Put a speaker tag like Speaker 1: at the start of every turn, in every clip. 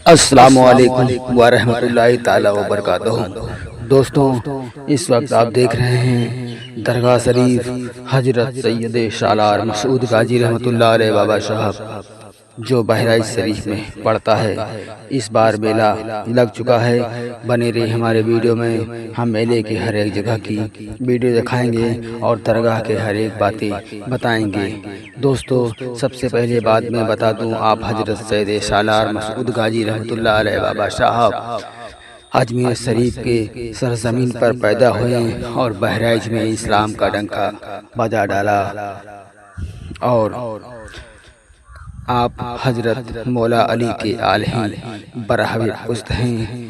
Speaker 1: السلام علیکم ورحمۃ اللہ تعالی وبرکاتہ۔ دوستوں، اس وقت آپ دیکھ رہے ہیں درگاہ شریف حضرت سید سالار مسعود غازی رحمۃ اللہ علیہ بابا صاحب جو بہرائچ شریف میں پڑتا ہے۔ اس بار میلہ لگ چکا ہے۔ بنے رہی ہمارے ویڈیو میں، ہم میلے کی ہر ایک جگہ کی ویڈیو دکھائیں گے اور درگاہ کے ہر ایک باتیں بتائیں گے۔ دوستو، سب سے پہلے بات میں بتا دوں، آپ حضرت سید سالار مسعود غازی رحمۃ اللہ علیہ بابا صاحب اجمیر شریف کے سرزمین پر پیدا ہوئے اور بہرائچ میں اسلام کا ڈنکا بجا ڈالا، اور آپ حضرت مولا علی کے آل ہیں، برحق پشت ہیں۔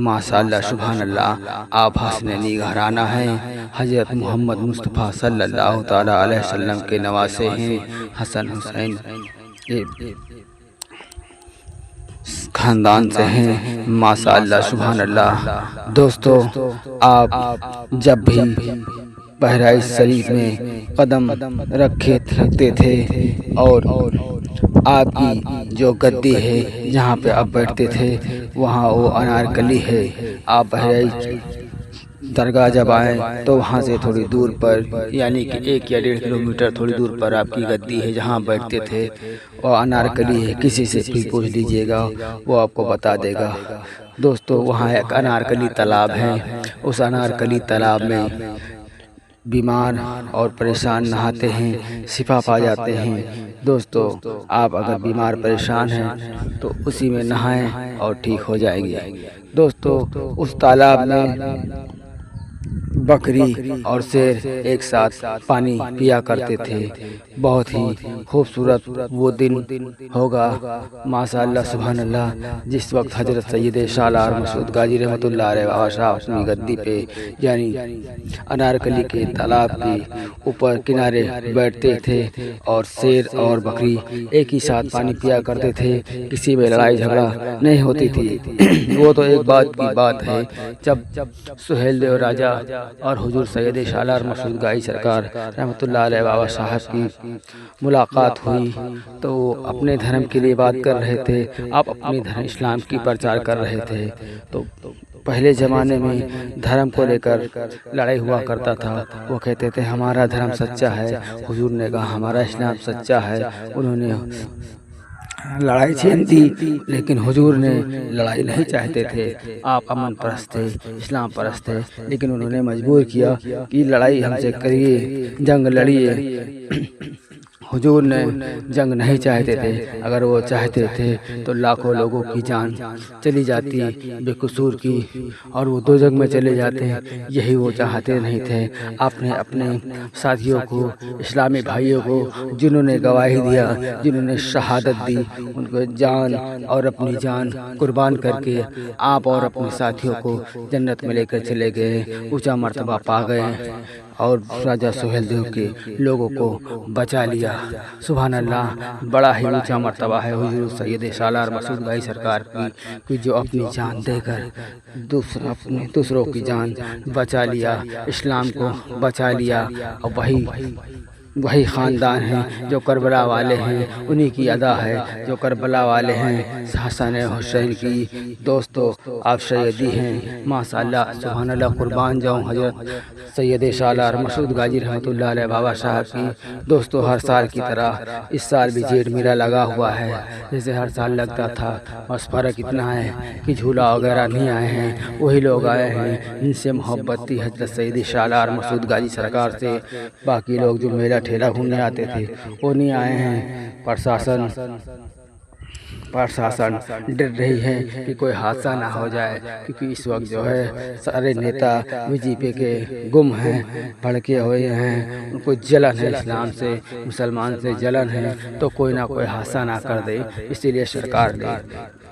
Speaker 1: ماشاء اللہ، سبحان اللہ، آپ حسن نگہرانہ ہیں، حضرت محمد مصطفیٰ صلی اللہ تعالی علیہ وسلم کے نواسے ہیں۔ حسن حسین خاندان سے ہیں، ماشاء اللہ، سبحان اللہ۔ دوستو، آپ جب بھی بہرائچ شریف میں قدم رکھتے تھے اور آپ کی جو گدی ہے جہاں پہ آپ بیٹھتے تھے وہاں وہ انارکلی ہے۔ آپ بہرائچ درگاہ جب آئیں تو وہاں سے تھوڑی دور پر، یعنی کہ 1 یا 1.5 کلومیٹر تھوڑی دور پر آپ کی گدی ہے جہاں بیٹھتے تھے، وہ انارکلی ہے۔ کسی سے بھی پوچھ لیجئے گا، وہ آپ کو بتا دے گا۔ دوستو، وہاں ایک انارکلی تالاب ہے۔ اس انارکلی تالاب میں بیمار اور پریشان نہاتے ہیں، شفا پا جاتے ہیں۔ دوستو، آپ اگر بیمار پریشان ہیں تو اسی میں نہائیں اور ٹھیک ہو جائیں گے۔ دوستو، اس تالاب میں بکری اور شیر ایک ساتھ پانی پیا کرتے تھے۔ بہت ہی خوبصورت وہ دن ہوگا، ماشاء اللہ، سبحان اللہ، جس وقت حضرت سید سالار مسعود غازی رحمۃ اللہ علیہ بابا صاحب اپنی گدی پہ، یعنی انارکلی کے تالاب کے اوپر کنارے بیٹھتے تھے اور شیر اور بکری ایک ہی ساتھ پانی پیا کرتے تھے۔ کسی میں لڑائی جھگڑا نہیں ہوتی تھی۔ وہ تو ایک بات کی بات ہے، جب سہیل دیو راجہ اور حضور سید سالار مسعود غازی سرکار رحمۃ اللہ علیہ بابا صاحب کی ملاقات ہوئی تو وہ اپنے دھرم کے لیے بات کر رہے تھے، آپ اپنے دھرم اسلام کی پرچار کر رہے تھے۔ تو پہلے زمانے میں دھرم کو لے کر لڑائی ہوا کرتا تھا۔ وہ کہتے تھے ہمارا دھرم سچا ہے، حضور نے کہا ہمارا اسلام سچا ہے۔ انہوں نے لڑائی چھین دی، لیکن حضور نے لڑائی نہیں چاہتے تھے۔ آپ امن پرست تھے، اسلام پرست تھے، لیکن انہوں نے مجبور کیا کہ لڑائی ہم سے کریے، جنگ لڑیے۔ حضور نے جنگ نہیں چاہتے تھے، اگر وہ چاہتے تھے تو لاکھوں لوگوں کی جان چلی جاتی بے قصور کی، اور وہ دوزخ میں چلے جاتے۔ یہی وہ چاہتے نہیں تھے۔ آپ نے اپنے ساتھیوں کو، اسلامی بھائیوں کو، جنہوں نے گواہی دیا، جنہوں نے شہادت دی، ان کو جان اور اپنی جان قربان کر کے آپ اور اپنے ساتھیوں کو جنت میں لے کر چلے گئے، اونچا مرتبہ پا گئے اور راجہ سہیل دیو کے لوگوں کو بچا لیا۔ سبحان اللہ، بڑا ہی اونچا مرتبہ ہے حضور سید سالار مسعود غازی سرکار کی جو اپنی جان دے کر دوسروں کی جان بچا لیا، اسلام کو بچا لیا۔ اور وہی خاندان ہیں جو کربلا والے ہیں، انہی کی ادا ہے جو کربلا والے ہیں حسن حسین کی۔ دوستو، آپ سیدی ہیں، ماشاء اللہ، سبحان اللہ، قربان جاؤں حضرت سید سالار مسعود غازی رحمۃ اللہ علیہ بابا صاحب کی۔ دوستو، ہر سال کی طرح اس سال بھی جیٹ میلہ لگا ہوا ہے، جیسے ہر سال لگتا تھا، بس فرق اتنا ہے کہ جھولا وغیرہ نہیں آئے ہیں، وہی لوگ آئے ہیں جن سے محبت تھی حضرت سید سالار مسعود غازی سرکار سے۔ باقی لوگ جو میلہ ٹھیلا گھومنے آتے تھے وہ نہیں آئے ہیں۔ پرشاسن ڈر رہی ہے کہ کوئی حادثہ نہ ہو جائے، کیونکہ اس وقت جو ہے سارے نیتا بی جے پی کے گم ہیں، بھڑکے ہوئے ہیں، ان کو جلن ہے، اسلام سے، مسلمان سے جلن ہے، تو کوئی نہ کوئی حادثہ نہ کر دے، اسی لیے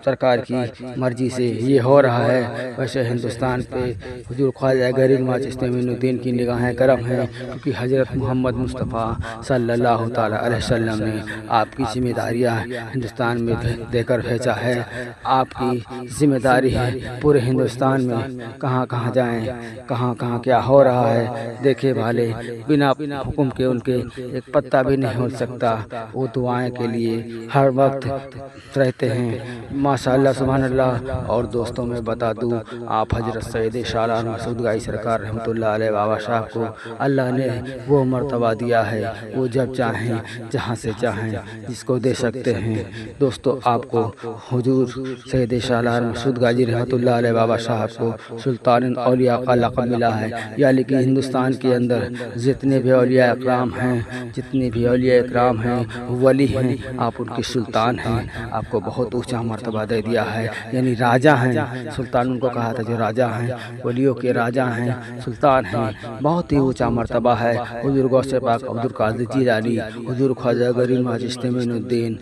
Speaker 1: سرکار کی مرضی سے یہ ہو رہا ہے۔ ویسے ہندوستان پہ حضور خواجہ غریب نواز چشتی معین الدین کی نگاہیں کرم ہیں، کیونکہ حضرت محمد مصطفیٰ صلی اللہ تعالی علیہ وسلم نے آپ کی ذمہ داریاں ہندوستان میں دے کر بھیجا ہے۔ آپ کی ذمہ داری ہے پورے ہندوستان میں کہاں کہاں جائیں، کہاں کہاں کیا ہو رہا ہے دیکھے بھالے، بنا حکم کے ان کے ایک پتا بھی نہیں ہل سکتا۔ وہ دعائیں کے لیے ہر وقت رہتے ہیں۔ ماشاءاللہ سبحان اللہ۔ اور دوستوں میں بتا دوں، آپ حضرت سید شالار مسعود گائی سرکار رحمۃ اللہ علیہ بابا صاحب کو اللہ نے وہ مرتبہ دیا ہے، وہ جب چاہیں جہاں سے چاہیں جس کو دے سکتے ہیں۔ دوستو، آپ کو حضور سید شالار مسعود گاجی رحمۃ اللہ علیہ بابا صاحب کو سلطان الاولیاء کا لقب ملا ہے، یعنی کہ ہندوستان کے اندر جتنے بھی اولیاء اکرام ہیں، جتنے بھی اولیاء اکرام ہیں، ولی ہیں، آپ ان کے سلطان ہیں۔ آپ کو بہت اونچا مرتبہ دے دیا ہے، یعنی راجہ ہیں۔ سلطان ان کو کہا تھا جو راجہ ہیں، ولیوں کے راجہ ہیں، سلطان ہیں۔ بہت ہی اونچا مرتبہ ہے۔ حضور غوث پاک عبد القادر جیلانی، حضور خواجہ غریب چشتی معین الدین،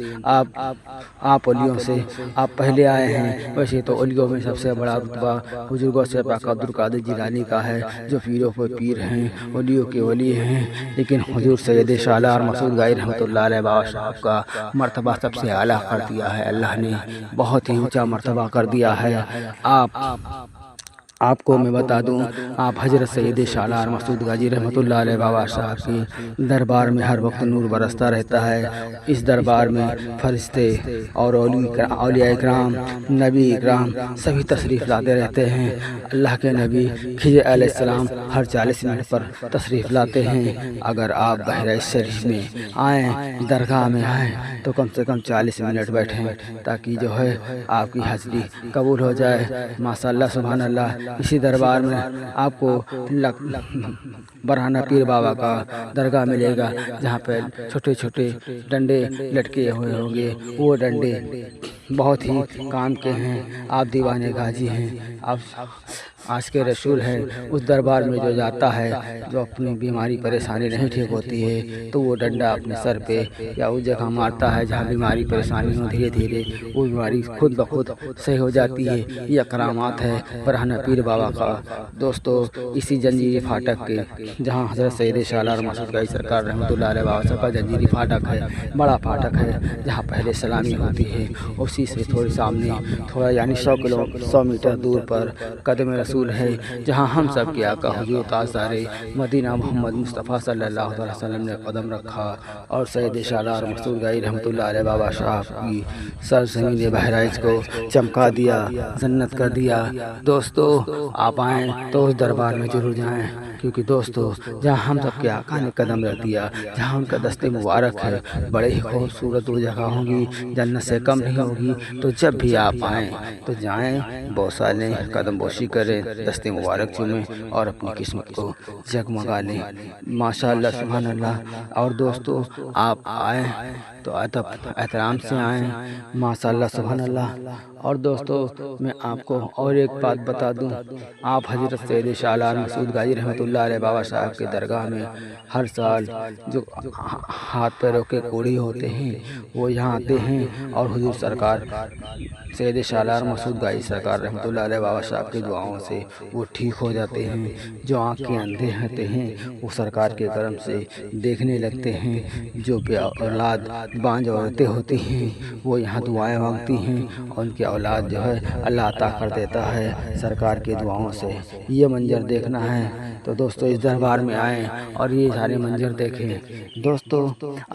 Speaker 1: آپ ولیوں سے آپ پہلے آئے ہیں۔ ویسے تو ولیوں میں سب سے بڑا رتبہ حضور غوث پاک عبد القادر جیلانی کا ہے، جو پیروں پہ پیر ہیں، ولیوں کے ولی ہیں۔ لیکن حضور سید شالار مسعود گائی رحمۃ اللہ علیہ بابا صاحب کا مرتبہ سب سے اعلیٰ کر دیا ہے، اللہ نے بہت ہی اونچا مرتبہ کر دیا ہے۔ آپ کو میں بتا دوں، آپ حضرت سید شالار مسعود گاجی رحمۃ اللہ علیہ بابا صاحب کے دربار میں ہر وقت نور برستا رہتا ہے۔ اس دربار میں فرشتے اور اولیاء اکرام، نبی اکرام سبھی تشریف لاتے رہتے ہیں۔ اللہ کے نبی خضر علیہ السلام ہر 40 منٹ پر تشریف لاتے ہیں۔ اگر آپ بحیرہ شریف میں آئیں، درگاہ میں آئیں، تو کم سے کم 40 منٹ بیٹھیں، تاکہ جو ہے آپ کی حاضری قبول ہو جائے۔ ماشاءاللہ سبحان اللہ۔ اسی دربار میں آپ کو برہنہ پیر بابا کا درگاہ ملے گا، جہاں پہ چھوٹے چھوٹے ڈنڈے لٹکے ہوئے ہوں گے۔ وہ ڈنڈے بہت ہی کام کے ہیں۔ آپ دیوانے غازی ہیں، آپ آج کے رسول ہیں۔ اس دربار میں جو جاتا ہے، جو اپنی بیماری پریشانی نہیں ٹھیک ہوتی ہے، تو وہ ڈنڈا اپنے سر پہ یا اس جگہ مارتا ہے جہاں بیماری پریشانی ہو، دھیرے دھیرے وہ بیماری خود بخود صحیح ہو جاتی ہے۔ یہ کرامات ہے برہنہ پیر بابا کا۔ دوستو، اسی جنجیری فاٹک کے جہاں حضرت سید شالار مسعود گائی سرکار رحمۃ اللہ علیہ بابا صاحب کا جنجیری فاٹک ہے، بڑا فاٹک ہے، جہاں پہلے سلامی ہوتی ہے، اسی سے تھوڑی سامنے، تھوڑا یعنی 100 میٹر دور پر قدم رسول ہے، جہاں ہم سب کے آقا حضور تاجدار مدینہ محمد مصطفیٰ صلی اللہ علیہ وسلم نے قدم رکھا، اور سید شالار مسعود گائی رحمۃ اللہ علیہ بابا صاحب کی سرزمین بہرائچ کو چمکا دیا، جنت کر دیا۔ دوستو، آپ آئیں تو اس دربار میں ضرور جائیں، کیونکہ دوستو جہاں ہم سب کے آقا نے قدم رکھ دیا، جہاں ان کا دست مبارک ہے، بڑے ہی خوبصورت وہ جگہ ہوں گی، جنت سے کم نہیں ہوگی۔ تو جب بھی آپ آئیں تو جائیں، بوسہ لیں، قدم بوسی کریں، دست مبارک چومیں اور اپنی قسمت کو جگمگا لیں۔ ماشاءاللہ سبحان اللہ۔ اور دوستو، آپ آئیں تو ادب احترام سے آئیں، ماشاءاللہ سبحان اللہ۔ اور دوستو، میں آپ کو اور ایک بات بتا دوں، آپ حضرت سید شالار مسعود گاجی رحمۃ اللہ علیہ بابا صاحب کے درگاہ میں ہر سال جو ہاتھ پیروں کے کوڑی ہوتے ہیں، وہ یہاں آتے ہیں، اور حضور سرکار سید شالار مسعود گاجی سرکار رحمۃ اللہ علیہ بابا صاحب کی دعاؤں سے وہ ٹھیک ہو جاتے ہیں۔ جو آنکھیں اندھے ہوتے ہیں، وہ سرکار کے کرم سے دیکھنے لگتے ہیں۔ جو بے اولاد بانجھ عورتیں ہوتی ہیں، وہ یہاں دعائیں مانگتی ہیں، اور ان کی اولاد جو ہے اللہ عطا کر دیتا ہے سرکار کی دعاؤں سے۔ یہ منظر دیکھنا ہے تو دوستو اس دربار میں آئیں اور یہ سارے منظر دیکھیں۔ دوستو،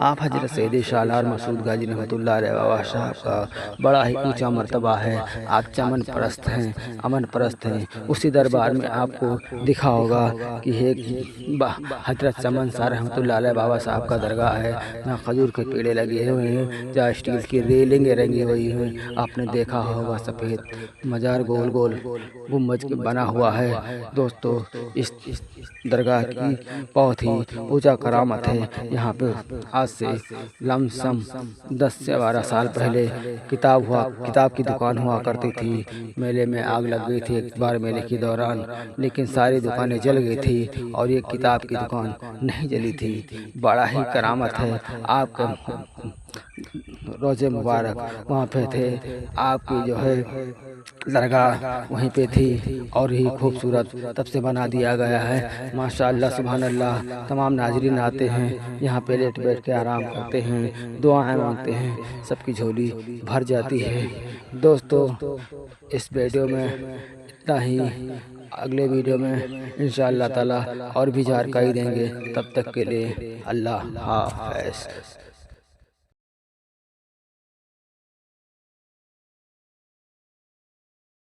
Speaker 1: آپ حضرت سید شالار مسعود گاجی رحمۃ اللہ علیہ بابا صاحب کا بڑا ہی اونچا مرتبہ ہے۔ آپ چمن پرست ہیں، امن پرست ہیں۔ اسی دربار میں آپ کو دکھا ہوگا کہ ایک حضرت چمن سار رحمۃ اللہ علیہ بابا صاحب کا درگاہ ہے، جہاں کھجور کے پیڑے لگے ہوئے ہیں، جہاں اسٹیل کی ریلنگیں رنگی ہوئی ہیں۔ آپ نے دیکھا ہوگا سفید مزار گول گول گنبد بنا ہوا ہے۔ دوستو، اس درگاہ کی بہت ہی اونچا کرامت ہے۔ یہاں پہ آج سے لم سم 10 سے 12 سال پہلے کتاب کی دکان ہوا کرتی تھی۔ میلے میں آگ لگ گئی تھی ایک بار میلے کے دوران، لیکن ساری دکانیں جل گئی تھی اور یہ کتاب کی دکان نہیں جلی تھی۔ بڑا ہی کرامت ہے۔ آپ کا روزے مبارک وہاں پہ تھے، آپ کی جو ہے درگاہ وہیں پہ تھی، اور ہی خوبصورت تب سے بنا دیا گیا ہے۔ ماشاءاللہ سبحان اللہ۔ تمام ناظرین آتے ہیں یہاں پہ، لیٹ بیٹھ کے آرام کرتے ہیں، دعائیں مانگتے ہیں، سب کی جھولی بھر جاتی ہے۔ دوستو، اس ویڈیو میں اتنا ہی۔ اگلے ویڈیو میں انشاءاللہ تعالی اور بھی جانکاری دیں گے۔ تب تک کے لیے اللہ حافظ۔